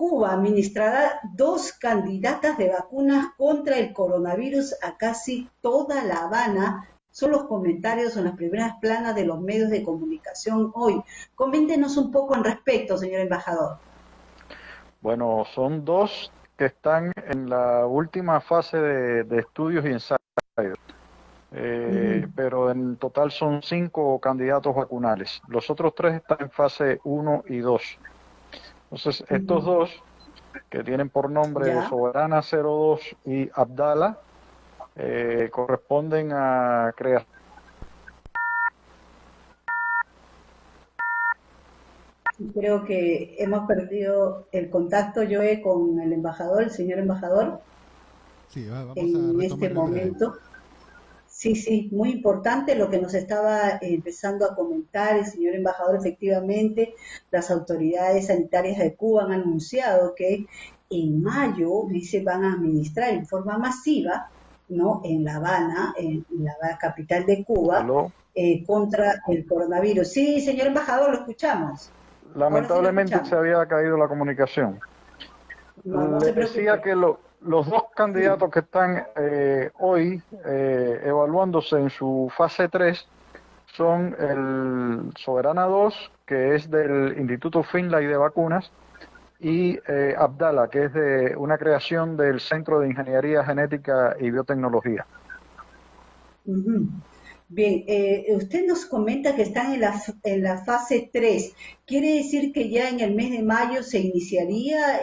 Cuba administrará 2 candidatas de vacunas contra el coronavirus a casi toda La Habana. Son los comentarios en las primeras planas de los medios de comunicación hoy. Coméntenos un poco al respecto, señor embajador. Bueno, son 2 que están en la última fase de estudios y ensayos. Pero en total son 5 candidatos vacunales. Los otros 3 están en fase 1 y 2. Entonces, estos 2, que tienen por nombre Soberana 02 y Abdala, corresponden a crear. Creo que hemos perdido el contacto, Joe, con el embajador, el señor embajador, Sí, vamos a en retomar este en breve. momento. Sí, muy importante lo que nos estaba empezando a comentar el señor embajador. Efectivamente, las autoridades sanitarias de Cuba han anunciado que en mayo se van a administrar en forma masiva, ¿no?, en La Habana, en la capital de Cuba, ¿Aló? contra el coronavirus. Sí, señor embajador, lo escuchamos. Ahora sí lo Lamentablemente se escuchamos. había caído la comunicación. No Le se decía preocupe. que los 2 Sí. candidatos que están hoy evaluándose en su fase 3 son el Soberana 2, que es del Instituto Finlay de Vacunas, y Abdala, que es de una creación del Centro de Ingeniería Genética y Biotecnología. Ujú. Bien, usted nos comenta que están en la fase 3. ¿Quiere decir que ya en el mes de mayo se iniciaría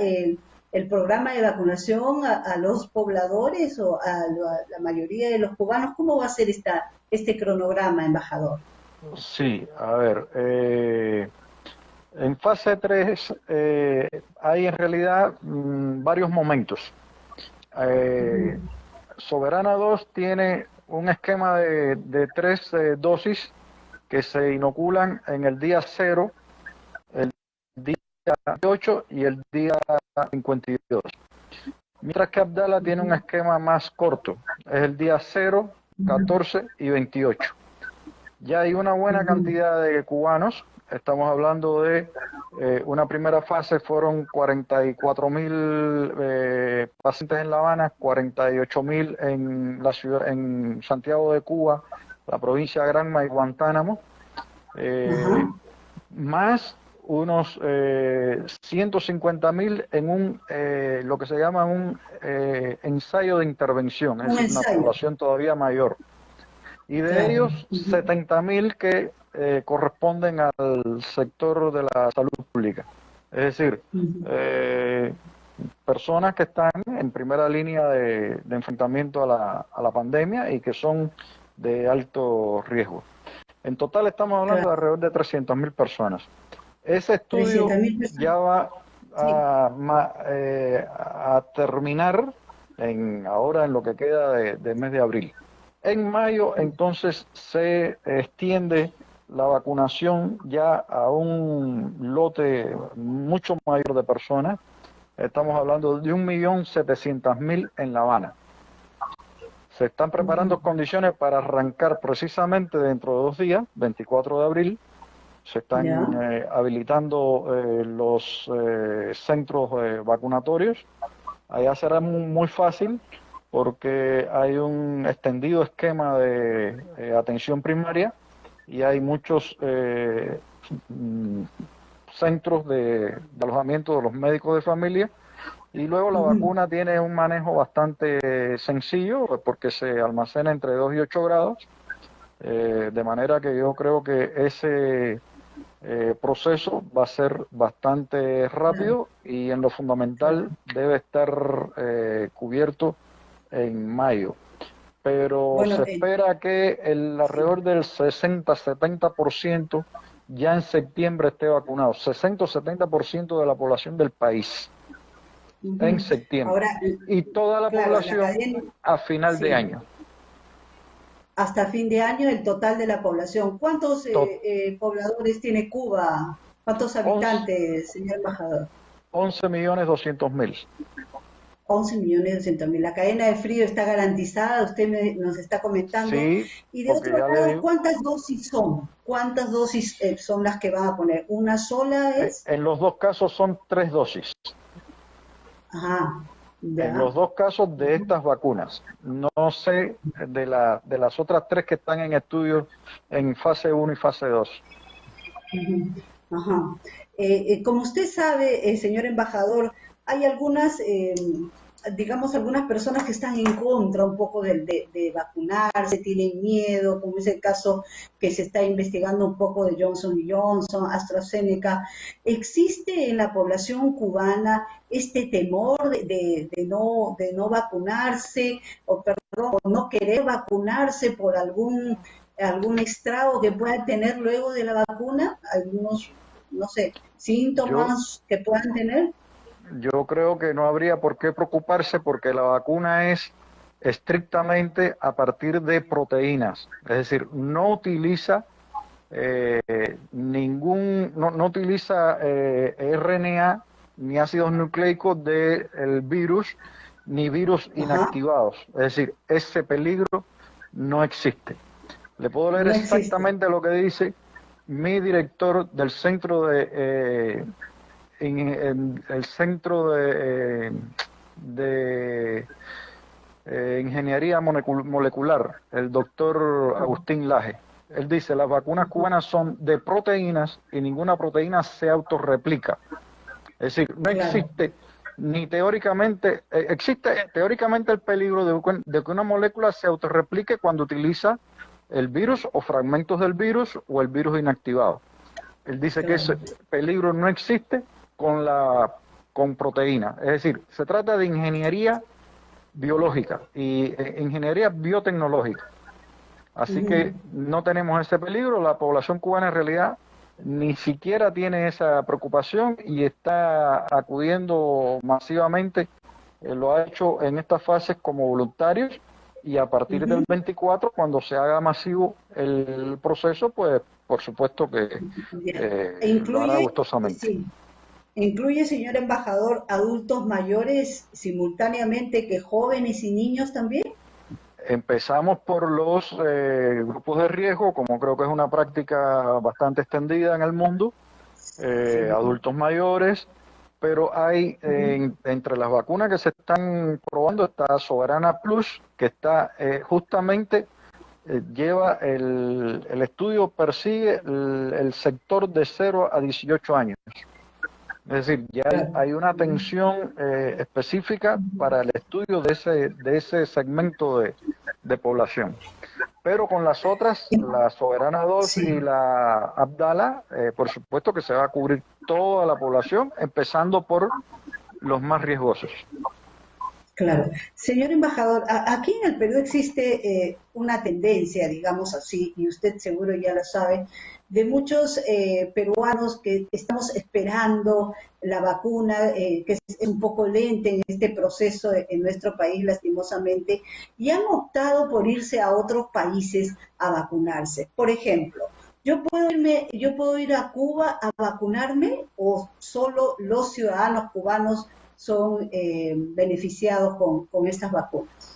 el programa de vacunación a los pobladores o a la mayoría de los cubanos? ¿Cómo va a ser este cronograma, embajador? Sí, a ver, en fase 3 hay en realidad varios momentos. Ujú. Soberana 2 tiene un esquema de 3 dosis que se inoculan en el día 0, el día 8 y el día 52. Mientras que Abdala tiene un Ujú. esquema más corto, es el día 0, 14 y 28. Ya hay una buena Ujú. cantidad de cubanos. Estamos hablando de una primera fase, fueron 44.000 pacientes en La Habana, 48.000 en la ciudad, en Santiago de Cuba, la provincia de Granma y Guantánamo, Ajá. más unos 150.000 en lo que se llama un ensayo de intervención, es Un decir, una ensayo. población todavía mayor. Y de Claro. ellos, Ujú. 70.000 que corresponden al sector de la salud pública. Es decir, Ujú. eh, personas que están en primera línea de enfrentamiento a la pandemia y que son de alto riesgo. En total estamos hablando de Claro. alrededor de 300.000 personas. Ese estudio 300.000 ya personas. va Sí. a terminar ahora en lo que queda de mes de abril. En mayo entonces se extiende la vacunación ya a un lote mucho mayor de personas. Estamos hablando de 1.700.000 en La Habana. Se están Ujú. preparando condiciones para arrancar precisamente dentro de 2 días, 24 de abril. Se están Ya. habilitando los centros vacunatorios. Allá será muy fácil porque hay un extendido esquema de atención primaria y hay muchos centros de alojamiento de los médicos de familia. Y luego la Ujú. vacuna tiene un manejo bastante sencillo porque se almacena entre 2 y 8 grados, de manera que yo creo que ese proceso va a ser bastante Claro, rápido y en lo fundamental claro. debe estar cubierto en mayo. Pero Bueno, se espera que sí. alrededor del 60-70% ya en septiembre esté vacunado, 60 o 70% de la población del país en Ujú. septiembre Ahora, y toda la claro, la población cadena, a final de sí, año. hasta fin de año el total de la población. ¿Cuántos Tot- pobladores tiene Cuba? ¿Cuántos 11, habitantes, señor embajador? 11.200.000. 11.200.000. La cadena de frío está garantizada, usted nos está comentando. Sí, Y de porque otro ya le lado, digo, ¿cuántas dosis son? ¿Cuántas dosis son las que van a poner? ¿Una sola es? en los 2 casos son 3 dosis. Ajá, En los ya. dos casos de estas vacunas. No sé de las otras tres que están en estudio en fase uno y fase 2. Ujú. Ajá. Como usted sabe, señor embajador, hay algunas, digamos, algunas personas que están en contra un poco de vacunarse, tienen miedo, como es el caso que se está investigando un poco de Johnson y Johnson, AstraZeneca. ¿Existe en la población cubana este temor de no vacunarse o, perdón, o no querer vacunarse por algún estrago que pueda tener luego de la vacuna, algunos, no sé, Yo, síntomas que puedan tener? yo creo que no habría por qué preocuparse porque la vacuna es estrictamente a partir de proteínas, es decir, no utiliza no utiliza RNA ni ácidos nucleicos del virus ni virus Ajá, inactivados, es decir, ese peligro no existe. Le puedo leer no existe. exactamente lo que dice mi director del centro en el centro de ingeniería molecular, el doctor Agustín Laje. Él dice, las vacunas cubanas son de proteínas y ninguna proteína se autorreplica. Es decir, no Claro, existe ni teóricamente, existe teóricamente el peligro de que una molécula se autorreplique cuando utiliza el virus o fragmentos del virus o el virus inactivado. Él dice que ese claro. peligro no existe con proteína. Es decir, se trata de ingeniería biológica y ingeniería biotecnológica. Así Ujú. que no tenemos ese peligro. La población cubana en realidad ni siquiera tiene esa preocupación y está acudiendo masivamente. Lo ha hecho en estas fases como voluntarios y a partir del Ujú. 24, cuando se haga masivo el proceso, pues por supuesto que Ya. E lo hará incluye, gustosamente. sí, incluye, señor embajador, adultos mayores simultáneamente que jóvenes y niños también. Empezamos por los grupos de riesgo, como creo que es una práctica bastante extendida en el mundo, Sí. adultos mayores, pero hay Ujú. entre las vacunas que se están probando está Soberana Plus, que está justamente lleva el estudio persigue el sector de 0 a 18 años. Es decir, ya Claro. hay una atención específica para el estudio de ese segmento de población. Pero con las otras, la Soberana 2 Sí. y la Abdala, por supuesto que se va a cubrir toda la población, empezando por los más riesgosos. Claro. Señor embajador, aquí en el Perú existe una tendencia, digamos así, y usted seguro ya lo sabe, de muchos peruanos que estamos esperando la vacuna, que es un poco lenta en este proceso en nuestro país, lastimosamente, y han optado por irse a otros países a vacunarse. Por ejemplo, yo puedo ir a Cuba a vacunarme o solo los ciudadanos cubanos son beneficiados con estas vacunas.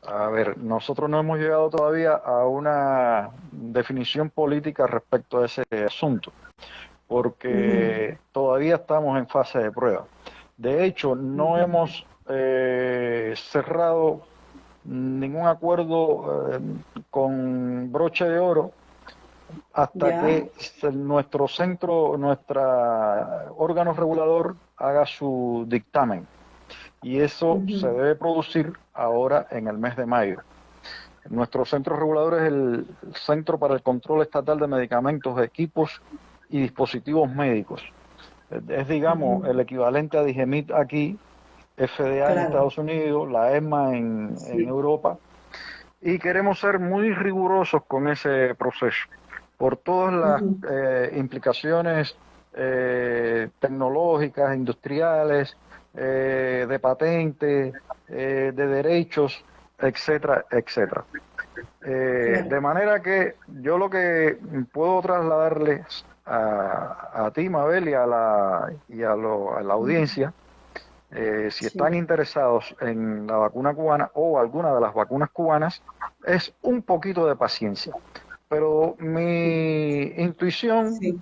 A ver, nosotros no hemos llegado todavía a una definición política respecto a ese asunto, Ujú. porque todavía estamos en fase de prueba. De hecho, no Ujú. hemos cerrado ningún acuerdo con broche de oro hasta Ya. que nuestro órgano regulador haga su dictamen. Y eso se Ujú. debe producir ahora en el mes de mayo. Nuestro centro regulador es el Centro para el Control Estatal de Medicamentos, Equipos y Dispositivos Médicos. Es, digamos, Ujú. el equivalente a DIGEMIT aquí, FDA en Claro. Estados Unidos, la ESMA en Sí. Europa, y queremos ser muy rigurosos con ese proceso, por todas las Ujú. implicaciones tecnológicas, industriales, de patente, de derechos, etcétera, etcétera. Claro. De manera que yo lo que puedo trasladarles a ti, Mabel, a la audiencia, si están Sí. interesados en la vacuna cubana o alguna de las vacunas cubanas, es un poquito de paciencia. Pero mi intuición Sí.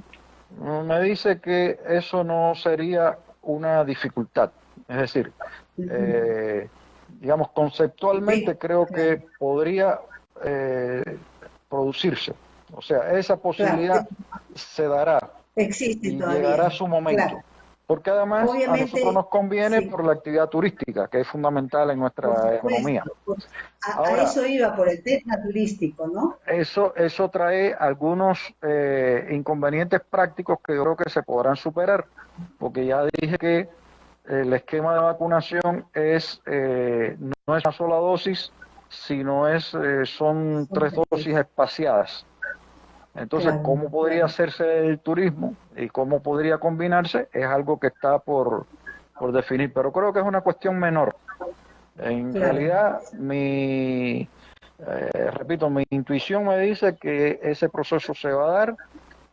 me dice que eso no sería una dificultad. Es decir, Ujú. digamos, conceptualmente Bien, creo claro, que podría producirse. O sea, esa claro, posibilidad se dará existe y llegará todavía, a su momento. claro. Porque además a nosotros Obviamente, nos conviene sí, por la actividad turística, que es fundamental en por nuestra economía. supuesto. A Ahora, eso iba por el tema turístico, ¿no? eso trae algunos inconvenientes prácticos que yo creo que se podrán superar, porque ya dije que el esquema de vacunación no es una sola dosis, sino son Son 3 dosis tres. espaciadas. Entonces, Claro, ¿cómo podría claro, hacerse el turismo y cómo podría combinarse? Es algo que está por definir, pero creo que es una cuestión menor. En claro. realidad, repito, mi intuición me dice que ese proceso se va a dar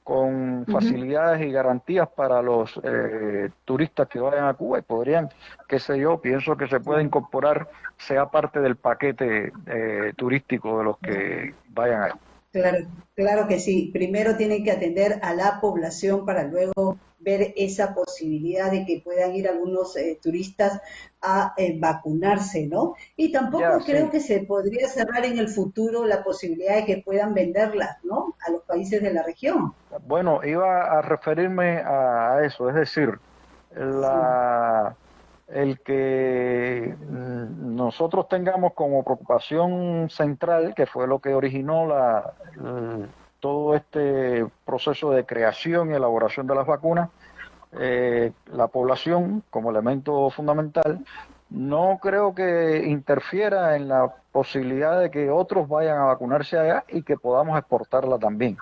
con Ujú. facilidades y garantías para los turistas que vayan a Cuba y podrían, qué sé yo, pienso que se puede Claro. incorporar, sea parte del paquete turístico de los que vayan a. Claro, claro que sí. Primero tienen que atender a la población para luego ver esa posibilidad de que puedan ir algunos turistas a vacunarse, ¿no? Y Ya, tampoco creo sí. que se podría cerrar en el futuro la posibilidad de que puedan venderlas, ¿no? A los países de la región. Bueno, iba a referirme a eso, es decir, Sí. la, el que nosotros tengamos como preocupación central, que fue lo que originó todo este proceso de creación y elaboración de las vacunas, la población como elemento fundamental, no creo que interfiera en la posibilidad de que otros vayan a vacunarse allá y que podamos exportarla también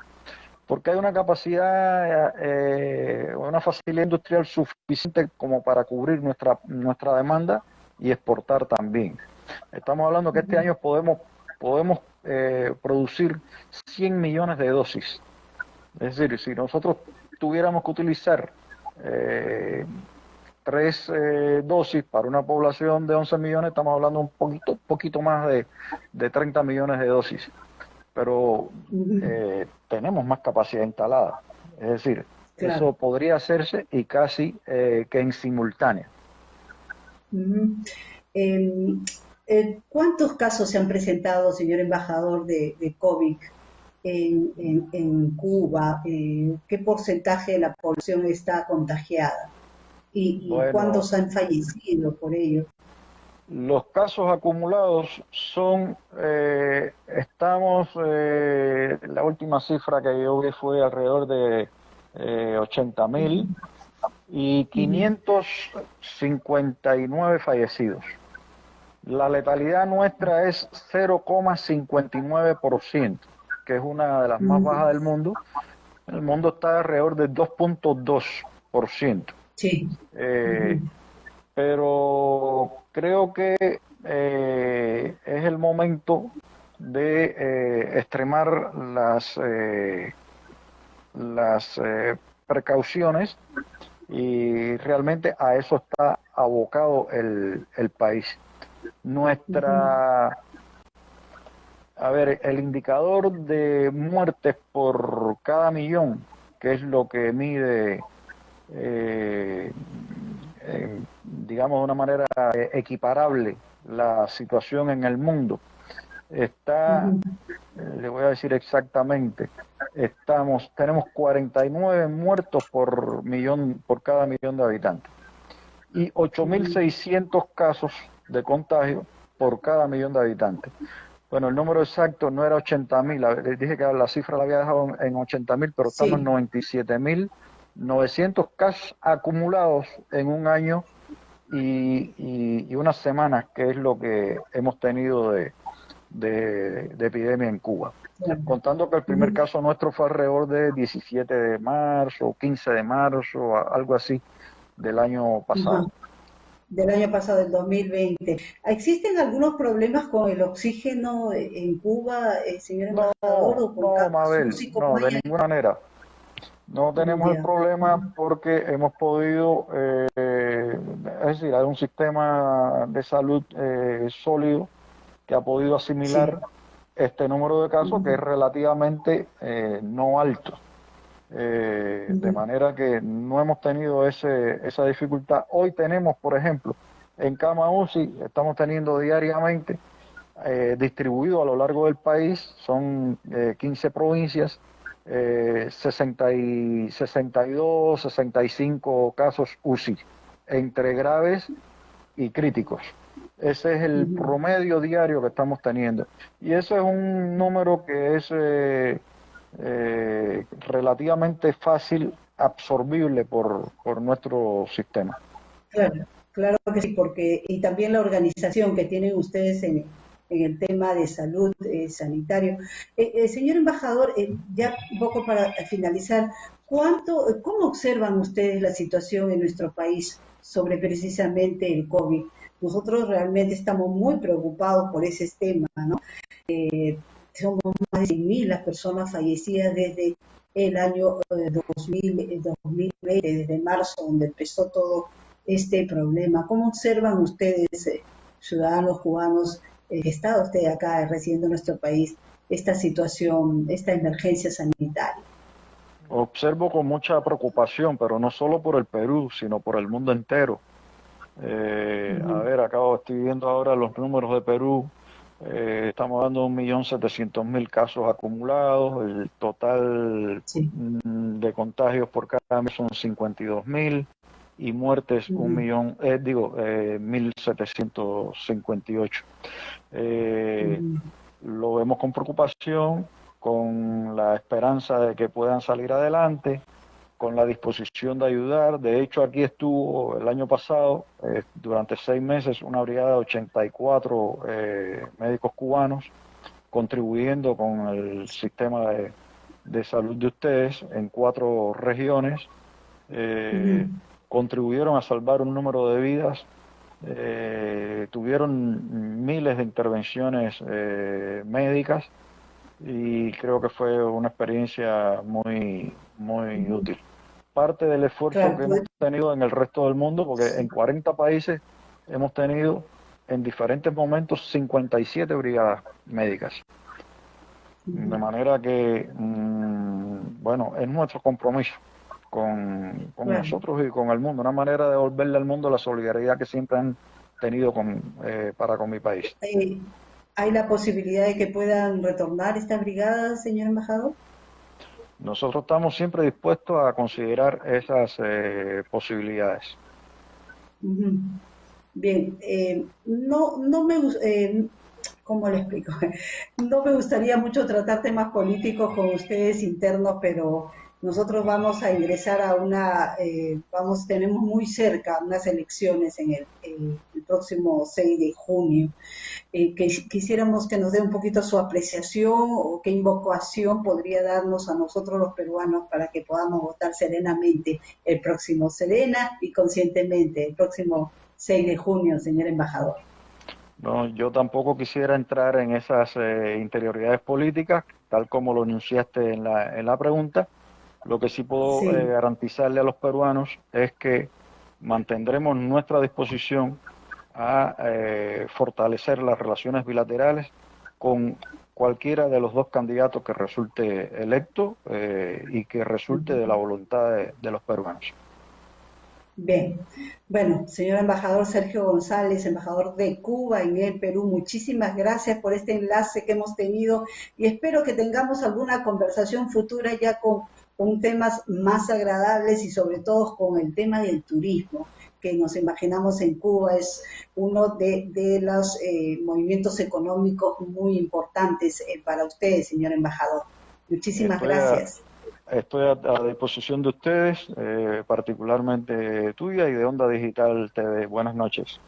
porque hay una capacidad, una facilidad industrial suficiente como para cubrir nuestra demanda y exportar también. Estamos hablando que este Ujú. año podemos producir 100 millones de dosis. Es decir, si nosotros tuviéramos que utilizar eh, 3 dosis para una población de 11 millones, estamos hablando un poquito más de 30 millones de dosis pero Ujú. tenemos más capacidad instalada. Es decir, Claro. eso podría hacerse y casi que en simultánea. Ujú. Em, ¿Cuántos casos se han presentado, señor embajador, de COVID en Cuba? ¿Qué porcentaje de la población está contagiada? ¿Y Bueno, cuántos han fallecido por ello? los casos acumulados la última cifra que yo vi fue alrededor de 80.000 y Ujú. 559 fallecidos. La letalidad nuestra es 0,59%, que es una de las más bajas Mm, del mundo. El mundo está alrededor del 2,2%. sí. Eh, Ujú. pero creo que es el momento de extremar las precauciones y realmente a eso está abocado el país. Ujú. Nuestra A ver, el indicador de muertes por cada millón, que es lo que mide, eh, digamos, de una manera equiparable la situación en el mundo, está, Ujú. le voy a decir exactamente, tenemos 49 muertos por cada millón de habitantes y Ujú. 8.600 casos de contagio por cada millón de habitantes. Bueno, el número exacto no era 80.000, les dije que la cifra la había dejado en 80.000, pero estamos en Sí. 97.900 casos acumulados en un año y unas semanas, que es lo que hemos tenido de epidemia en Cuba. Claro. Contando que el primer Ujú. caso nuestro fue alrededor de 17 de marzo, 15 de marzo, algo así del año Ajá. pasado. Del año pasado, del 2020. ¿Existen algunos problemas con el oxígeno en Cuba, señor No, embajador, o con no, camas Mabel, UCI como no, de hay ahí? ninguna manera. No tenemos el Ya. problema porque hemos podido, es decir, hay un sistema de salud sólido que ha podido Sí. asimilar este número de casos que es Ujú. relativamente no alto. de manera que no hemos tenido esa dificultad. Hoy tenemos, por ejemplo, en cama UCI, estamos teniendo diariamente, distribuido a lo largo del país, son 15 provincias, 62, 65 casos UCI, entre graves y críticos. Ese es el promedio diario que estamos teniendo. Y ese es un número que es relativamente fácil absorbible por nuestro sistema. Claro, claro que sí, porque y también la organización que tienen ustedes en el tema de salud sanitario. Señor embajador, ya un poco para finalizar, ¿cómo observan ustedes la situación en nuestro país sobre precisamente el COVID? Nosotros realmente estamos muy preocupados por ese tema, ¿no? Somos más de 100.000 las personas fallecidas desde el año 2020, desde marzo, donde empezó todo este problema. ¿Cómo observan ustedes, ciudadanos cubanos, que está usted acá residiendo en nuestro país, esta situación, esta emergencia sanitaria? Observo con mucha preocupación, pero no solo por el Perú, sino por el mundo entero. A ver, estoy viendo ahora los números de Perú. Estamos dando 1.700.000 casos acumulados. El total de contagios por cada mes son 52.000 y muertes 1.758. Lo vemos con preocupación, con la esperanza de que puedan salir adelante, con la disposición de ayudar. De hecho, aquí estuvo el año pasado, durante 6 meses, una brigada de 84 médicos cubanos, contribuyendo con el sistema de salud de ustedes en 4 regiones. Contribuyeron a salvar un número de vidas. Tuvieron miles de intervenciones médicas y creo que fue una experiencia muy, muy útil. Parte del esfuerzo que hemos tenido en el resto del mundo, porque en 40 países hemos tenido en diferentes momentos 57 brigadas médicas. De manera que, bueno, es nuestro compromiso con nosotros y con el mundo, una manera de devolverle al mundo la solidaridad que siempre han tenido para con mi país. ¿Hay la posibilidad de que puedan retornar estas brigadas, señor embajador? Nosotros estamos siempre dispuestos a considerar esas posibilidades. Bien, no me ¿cómo le explico? No me gustaría mucho tratar temas políticos con ustedes internos, pero nosotros vamos a ingresar a tenemos muy cerca unas elecciones en el próximo 6 de junio. Quisiéramos que nos dé un poquito su apreciación o qué invocación podría darnos a nosotros los peruanos para que podamos votar serenamente el próximo, serena y conscientemente, el próximo 6 de junio, señor embajador. No, yo tampoco quisiera entrar en esas interioridades políticas, tal como lo enunciaste en la pregunta. Lo que sí puedo garantizarle a los peruanos es que mantendremos nuestra disposición a fortalecer las relaciones bilaterales con cualquiera de los 2 candidatos que resulte electo y que resulte de la voluntad de los peruanos. Bien, bueno, señor embajador Sergio González, embajador de Cuba en el Perú, muchísimas gracias por este enlace que hemos tenido y espero que tengamos alguna conversación futura ya con temas más agradables y sobre todo con el tema del turismo, que nos imaginamos en Cuba es uno de los movimientos económicos muy importantes para ustedes, señor embajador. Muchísimas gracias. Estoy a disposición de ustedes, particularmente tuya y de Onda Digital TV. Buenas noches.